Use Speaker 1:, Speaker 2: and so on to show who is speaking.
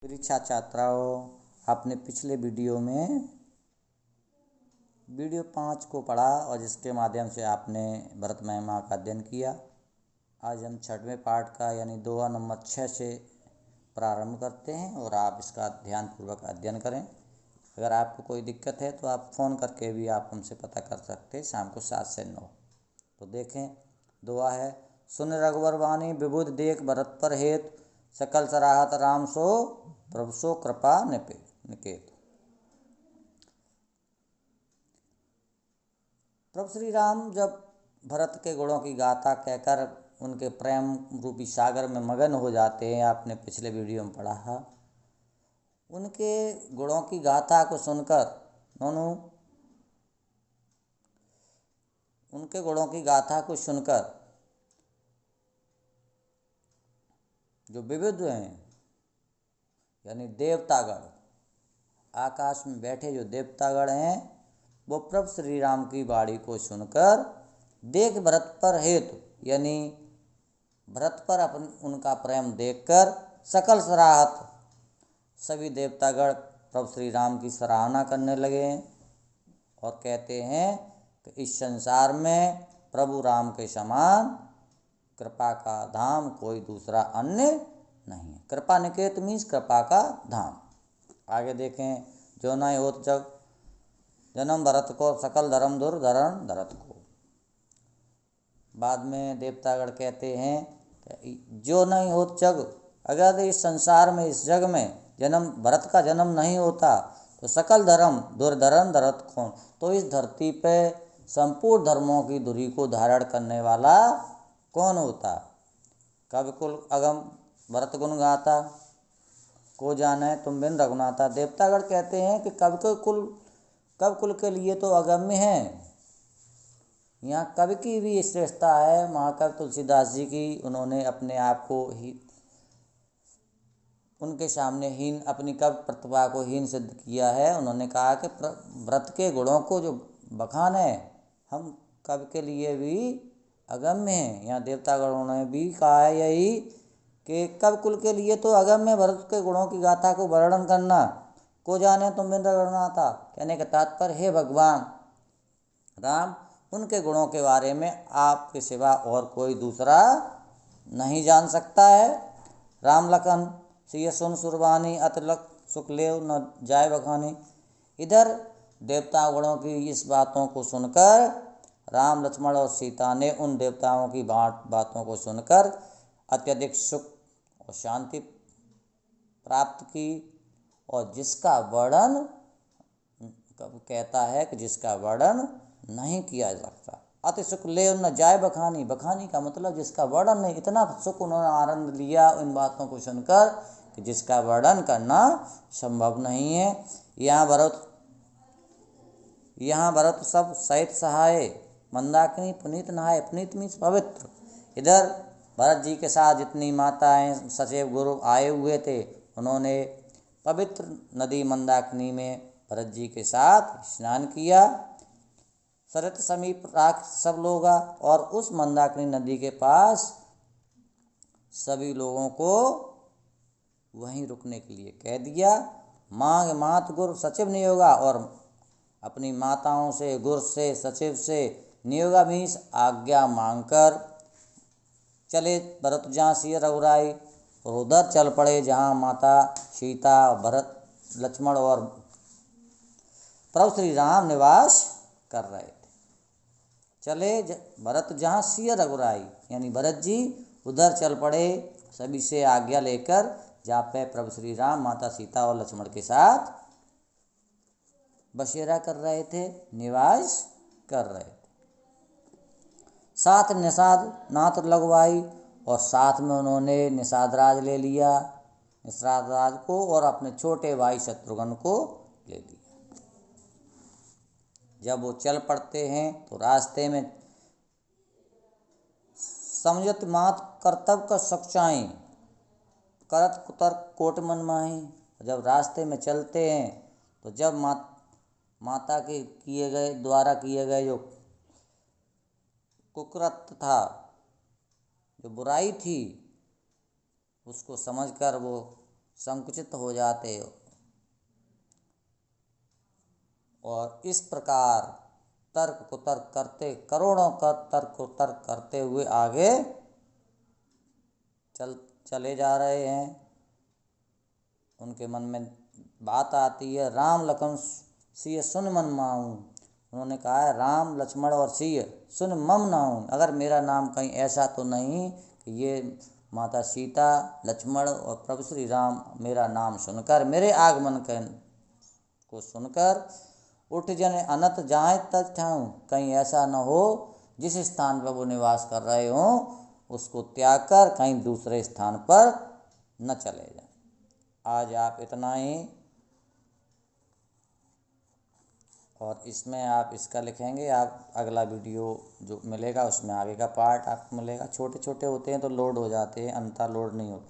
Speaker 1: परीक्षा छात्राओं, आपने पिछले वीडियो में वीडियो 5 को पढ़ा और जिसके माध्यम से आपने भरत महिमा का अध्ययन किया। आज हम 6वें पाठ का यानी दोहा नंबर 6 से प्रारंभ करते हैं और आप इसका ध्यानपूर्वक अध्ययन करें। अगर आपको कोई दिक्कत है तो आप फ़ोन करके भी आप हमसे पता कर सकते हैं, शाम को 7 से 9। तो देखें, दोहा है, सुन रघुवर वाणी विबुध देख भरत पर हेत, सकल सराहत राम सो प्रभु सो कृपा निकेत। प्रभु श्री राम जब भरत के गुणों की गाथा कहकर उनके प्रेम रूपी सागर में मगन हो जाते हैं, आपने पिछले वीडियो में पढ़ा है। उनके गुणों की गाथा को सुनकर उनके गुणों की गाथा को सुनकर जो विविध हैं यानी देवतागण, आकाश में बैठे जो देवतागण हैं, वो प्रभु श्री राम की वाणी को सुनकर देख भरत पर हेतु यानी भरत पर उनका प्रेम देखकर सकल सराहत सभी देवतागण प्रभु श्री राम की सराहना करने लगे और कहते हैं कि इस संसार में प्रभु राम के समान कृपा का धाम कोई दूसरा अन्य नहीं है। कृपा निकेत मीन्स कृपा का धाम। आगे देखें, जो न होत जग जन्म भरत को सकल धर्म दुर धरण धरत को। बाद में देवतागण कहते हैं जो नहीं होत जग, अगर इस संसार में इस जग में जन्म भरत का जन्म नहीं होता तो सकल धर्म दुर्धरण धरत कौन। तो इस धरती पे संपूर्ण धर्मों की धुरी को धारण करने वाला कौन होता। कवि कुल अगम भरत गुण गाता, को जाने तुम बिन रघुनाथा। देवतागण कहते हैं कि कवि कुल के लिए तो अगम्य है। यहाँ कवि की भी श्रेष्ठता है। महाकवि तुलसीदास जी की, उन्होंने अपने आप को ही उनके सामने हीन, अपनी कवि प्रतिभा को हीन सिद्ध किया है। उन्होंने कहा कि व्रत के गुणों को जो बखान है, हम कवि के लिए भी अगम्य हैं। यहाँ देवतागणों ने भी कहा है यही कि कवि कुल के लिए तो अगम्य भरत के गुणों की गाथा को वर्णन करना। को जाने तुम बिन रघुनाथा, कहने का तात्पर्य हे भगवान राम, उनके गुणों के बारे में आपके सिवा और कोई दूसरा नहीं जान सकता है। राम लखन सिय सुन सुरबानी अतलक सुखलेव न जाय बखानी। इधर देवता गुणों की इस बातों को सुनकर राम लक्ष्मण और सीता ने उन देवताओं की बातों को सुनकर अत्यधिक सुख और शांति प्राप्त की। और जिसका वर्णन कहता है कि जिसका वर्णन नहीं किया जा सकता। अति सुख ले न जाय बखानी, बखानी का मतलब जिसका वर्णन नहीं। इतना सुख उन्होंने आनंद लिया इन बातों को सुनकर कि जिसका वर्णन करना संभव नहीं है। यहाँ भरत सब सहित सहाय, मंदाकिनी पुनीत नहाय। पुनीत मीन्स पवित्र। इधर भरत जी के साथ जितनी माताएं सचेव गुरु आए हुए थे, उन्होंने पवित्र नदी मंदाकिनी में भरत जी के साथ स्नान किया। सरित समीप राख सब लोग, और उस मंदाकिनी नदी के पास सभी लोगों को वहीं रुकने के लिए कह दिया। मांग मात गुरु सचिव नियोगा, और अपनी माताओं से, गुरु से, सचिव से नियोगा मीन्स आज्ञा मांगकर चले भरत जहाँ सिय रघुराई, और उधर चल पड़े जहाँ माता सीता, भरत लक्ष्मण और प्रभु श्री राम निवास कर रहे थे। चले भरत जहाँ सिय रघुराई यानी भरत जी उधर चल पड़े सभी से आज्ञा लेकर, जहाँ पे प्रभु श्री राम माता सीता और लक्ष्मण के साथ बसेरा कर रहे थे, निवास कर रहे थे। साथ निषाद नाथ लगवाई, और साथ में उन्होंने निषाद राज ले लिया, निषाद राज को, और अपने छोटे भाई शत्रुघ्न को ले लिया। जब वो चल पड़ते हैं तो रास्ते में समझत मात कर्तव्य का सच्चाई, करत कुतर्क कोट मन माही। जब रास्ते में चलते हैं तो जब माता के द्वारा किए गए जो कुकृत्य था, जो बुराई थी, उसको समझकर वो संकुचित हो जाते हो। और इस प्रकार तर्क को तर्क करते, करोड़ों का तर्क को तर्क करते हुए आगे चले जा रहे हैं। उनके मन में बात आती है, राम लखन सिय सुन मन माऊं। उन्होंने कहा है, राम लक्ष्मण और सिय सुन मम नाऊं। अगर मेरा नाम कहीं ऐसा तो नहीं कि ये माता सीता, लक्ष्मण और प्रभु श्री राम मेरा नाम सुनकर, मेरे आगमन को सुनकर उठ जन अनत जाए तक ठाऊं। कहीं ऐसा न हो जिस स्थान पर वो निवास कर रहे हों उसको त्याग कर कहीं दूसरे स्थान पर न चले जाएं। आज आप इतना ही, और इसमें आप इसका लिखेंगे। आप अगला वीडियो जो मिलेगा उसमें आगे का पार्ट आपको मिलेगा। छोटे छोटे होते हैं तो लोड हो जाते हैं, अन्यथा लोड नहीं होता।